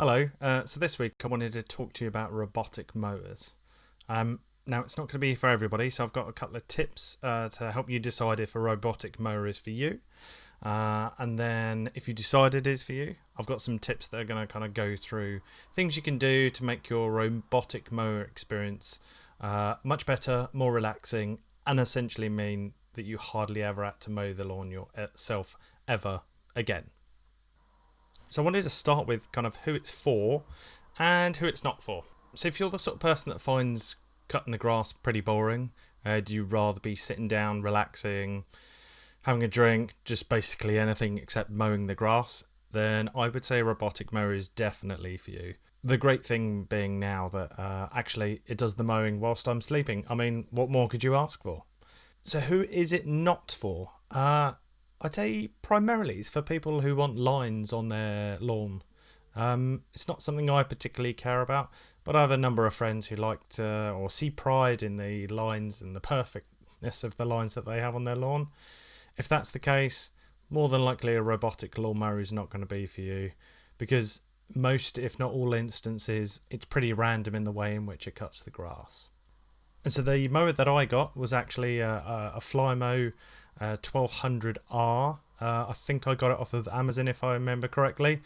Hello. So this week I wanted to talk to you about robotic mowers. Now it's not going to be for everybody, so I've got a couple of tips to help you decide if a robotic mower is for you. And then if you decide it is for you, I've got some tips that are going to kind of go through things you can do to make your robotic mower experience much better, more relaxing, and essentially mean that you hardly ever had to mow the lawn yourself ever again. So I wanted to start with kind of who it's for and who it's not for. So if you're the sort of person that finds cutting the grass pretty boring, do you rather be sitting down, relaxing, having a drink, just basically anything except mowing the grass, then I would say a robotic mower is definitely for you. The great thing being now that actually it does the mowing whilst I'm sleeping. I mean, what more could you ask for? So who is it not for? I'd say primarily it's for people who want lines on their lawn. It's not something I particularly care about, but I have a number of friends who like to or see pride in the lines and the perfectness of the lines that they have on their lawn. If that's the case, more than likely a robotic lawnmower is not going to be for you, because most, if not all instances, it's pretty random in the way in which it cuts the grass. And so the mower that I got was actually a Flymo 1200R. I think I got it off of Amazon if I remember correctly.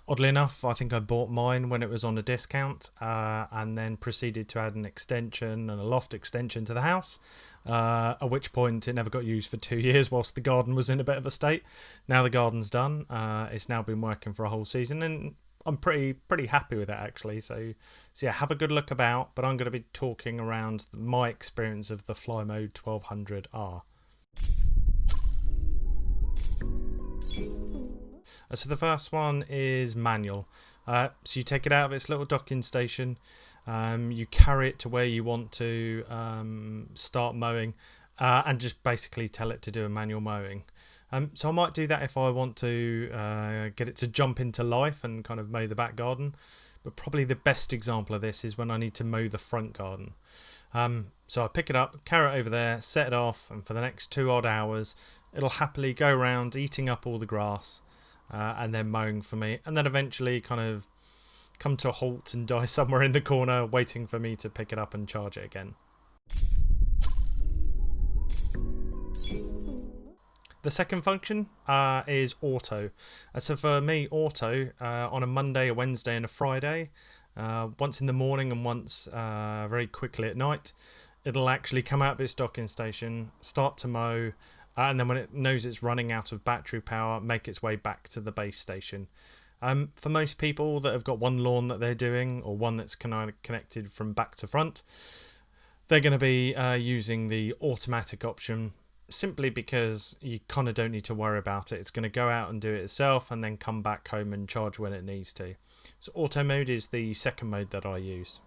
Oddly enough, I think I bought mine when it was on a discount and then proceeded to add an extension and a loft extension to the house, at which point it never got used for 2 years whilst the garden was in a bit of a state. Now the garden's done. It's now been working for a whole season and I'm pretty happy with it actually. So yeah, have a good look about, but I'm going to be talking around my experience of the Flymo 1200R. So the first one is manual. So you take it out of its little docking station, you carry it to where you want to start mowing, and just basically tell it to do a manual mowing. So I might do that if I want to get it to jump into life and kind of mow the back garden. But probably the best example of this is when I need to mow the front garden. So I pick it up, carry it over there, set it off, and for the next 2 odd hours, it'll happily go around eating up all the grass and then mowing for me, and then eventually kind of come to a halt and die somewhere in the corner waiting for me to pick it up and charge it again. The second function is auto. So for me, auto on a Monday, a Wednesday and a Friday, once in the morning and once very quickly at night, it'll actually come out of its docking station, start to mow, and then when it knows it's running out of battery power, make its way back to the base station. For most people that have got one lawn that they're doing, or one that's connected from back to front, they're going to be using the automatic option, simply because you kind of don't need to worry about it. It's going to go out and do it itself and then come back home and charge when it needs to. So auto mode is the second mode that I use.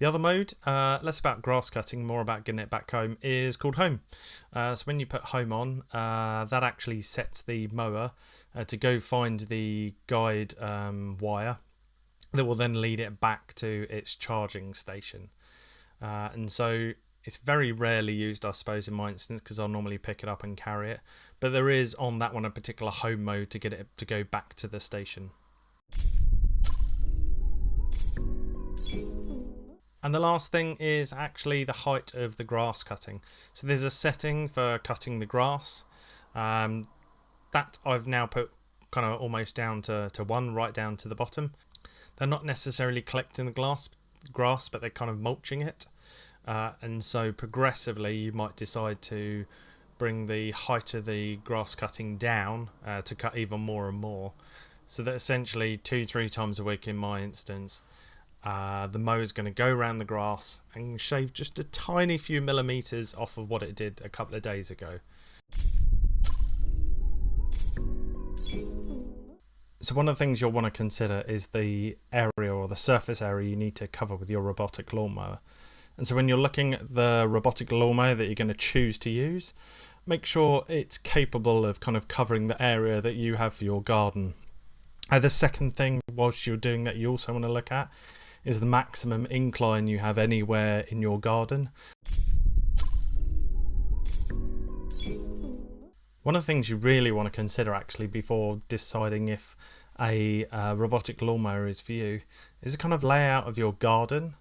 The other mode, less about grass cutting, more about getting it back home, is called home. So when you put home on, that actually sets the mower to go find the guide wire that will then lead it back to its charging station. And so it's very rarely used, I suppose, in my instance, because I'll normally pick it up and carry it. But there is on that one a particular home mode to get it to go back to the station. And the last thing is actually the height of the grass cutting. So there's a setting for cutting the grass that I've now put kind of almost down to 1, right down to the bottom. They're not necessarily collecting the grass, but they're kind of mulching it. And so progressively you might decide to bring the height of the grass cutting down to cut even more and more. So that essentially 2-3 times a week in my instance, the mower is going to go around the grass and shave just a tiny few millimeters off of what it did a couple of days ago. So one of the things you'll want to consider is the area or the surface area you need to cover with your robotic lawnmower. And so when you're looking at the robotic lawnmower that you're going to choose to use, make sure it's capable of kind of covering the area that you have for your garden. The second thing whilst you're doing that you also want to look at is the maximum incline you have anywhere in your garden. One of the things you really want to consider actually before deciding if a robotic lawnmower is for you is the kind of layout of your garden.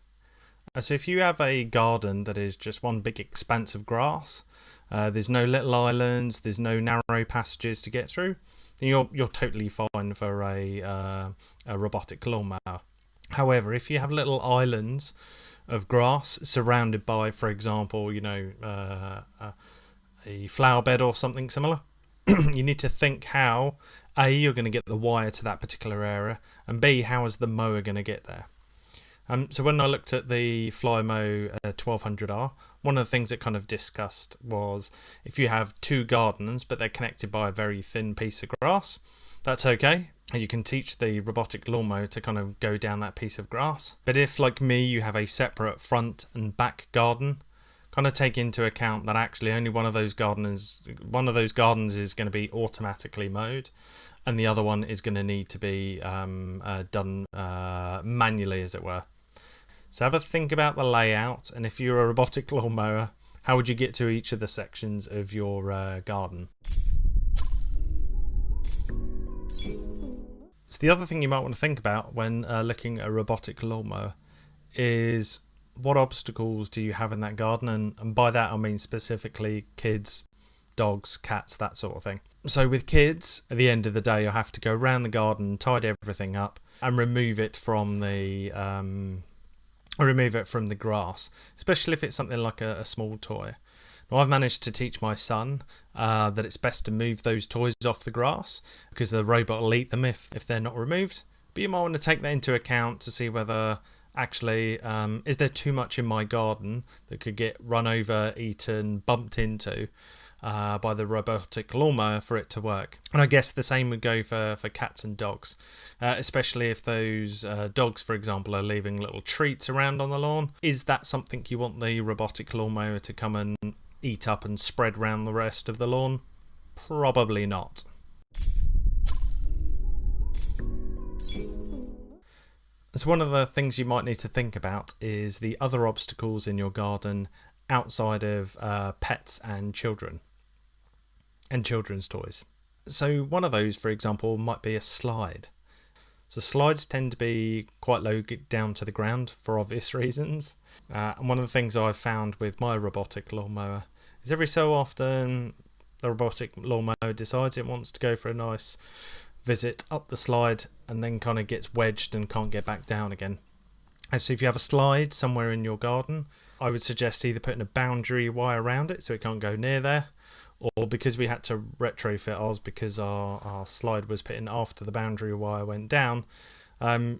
So if you have a garden that is just one big expanse of grass, there's no little islands, there's no narrow passages to get through, then you're totally fine for a robotic lawnmower. However, if you have little islands of grass surrounded by, for example, a flower bed or something similar, you need to think how A, you're going to get the wire to that particular area, and B, how is the mower going to get there. So when I looked at the Flymo 1200R, one of the things it kind of discussed was if you have two gardens but they're connected by a very thin piece of grass, that's okay. You can teach the robotic lawnmower to kind of go down that piece of grass. But if, like me, you have a separate front and back garden, kind of take into account that actually only one of those gardens is going to be automatically mowed, and the other one is going to need to be done manually, as it were. So have a think about the layout, and if you're a robotic lawnmower, how would you get to each of the sections of your garden? So the other thing you might want to think about when looking at a robotic lawnmower is what obstacles do you have in that garden, and by that I mean specifically kids, dogs, cats, that sort of thing. So with kids, at the end of the day, you'll have to go around the garden, tidy everything up, and remove it from the grass, especially if it's something like a small toy. Now, I've managed to teach my son that it's best to move those toys off the grass because the robot will eat them if they're not removed. But you might want to take that into account to see whether actually is there too much in my garden that could get run over, eaten, bumped into by the robotic lawnmower for it to work. And I guess the same would go for cats and dogs, especially if those dogs, for example, are leaving little treats around on the lawn. Is that something you want the robotic lawnmower to come and eat up and spread around the rest of the lawn? Probably not. So one of the things you might need to think about is the other obstacles in your garden outside of pets and children and children's toys. So one of those, for example, might be a slide. So slides tend to be quite low down to the ground for obvious reasons. And one of the things I've found with my robotic lawnmower is every so often the robotic lawnmower decides it wants to go for a nice visit up the slide and then kind of gets wedged and can't get back down again. And so if you have a slide somewhere in your garden, I would suggest either putting a boundary wire around it so it can't go near there, or because we had to retrofit ours because our slide was put in after the boundary wire went down,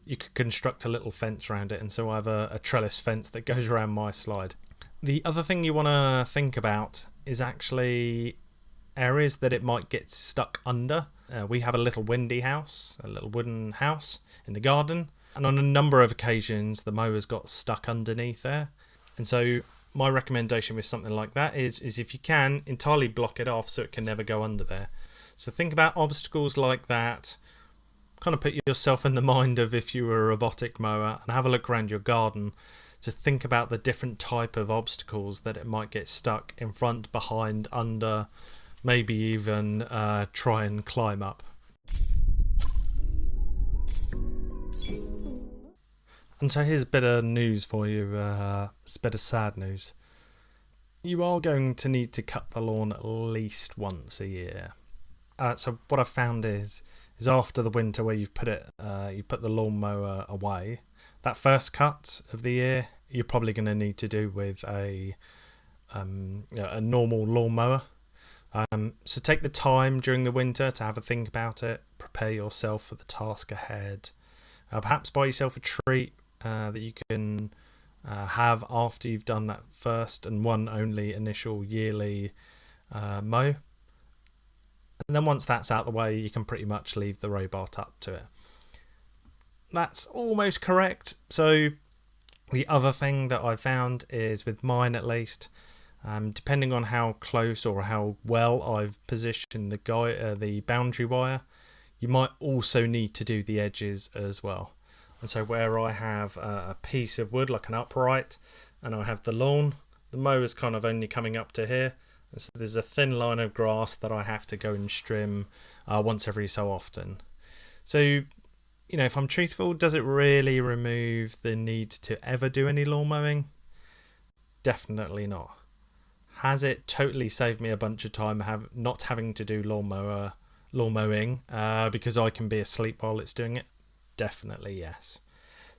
you could construct a little fence around it, and so I have a trellis fence that goes around my slide. The other thing you want to think about is actually areas that it might get stuck under. We have a little windy house, a little wooden house in the garden, and on a number of occasions the mowers got stuck underneath there. And so my recommendation with something like that is if you can, entirely block it off so it can never go under there. So think about obstacles like that, kind of put yourself in the mind of if you were a robotic mower, and have a look around your garden to think about the different type of obstacles that it might get stuck in front, behind, under, maybe even try and climb up. And so here's a bit of news for you, it's a bit of sad news. You are going to need to cut the lawn at least once a year. So what I've found is after the winter where you've put the lawnmower away, that first cut of the year you're probably going to need to do with a normal lawnmower. So take the time during the winter to have a think about it, prepare yourself for the task ahead. Perhaps buy yourself a treat that you can have after you've done that first and one only initial yearly mow. And then once that's out of the way, you can pretty much leave the robot up to it. That's almost correct. So the other thing that I found is, with mine at least, depending on how close or how well I've positioned the boundary wire, you might also need to do the edges as well. And so where I have a piece of wood like an upright and I have the lawn, the mower's kind of only coming up to here, So there's a thin line of grass that I have to go and trim once every so often. So, if I'm truthful, does it really remove the need to ever do any lawn mowing? Definitely not. Has it totally saved me a bunch of time not having to do lawn mowing because I can be asleep while it's doing it? Definitely yes.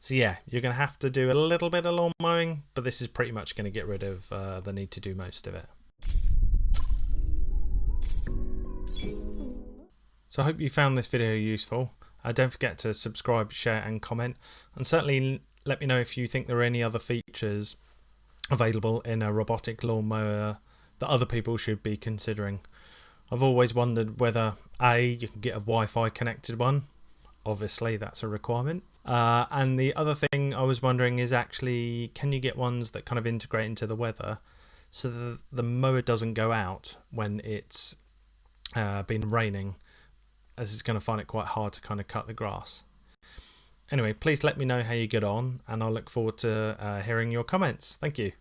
So yeah, you're going to have to do a little bit of lawn mowing, but this is pretty much going to get rid of the need to do most of it. So I hope you found this video useful. Don't forget to subscribe, share and comment, and certainly let me know if you think there are any other features available in a robotic lawnmower that other people should be considering. I've always wondered whether you can get a Wi-Fi connected one. Obviously that's a requirement. And the other thing I was wondering is actually, can you get ones that kind of integrate into the weather so that the mower doesn't go out when it's been raining, as it's going to find it quite hard to kind of cut the grass. Anyway, please let me know how you get on, and I'll look forward to hearing your comments. Thank you.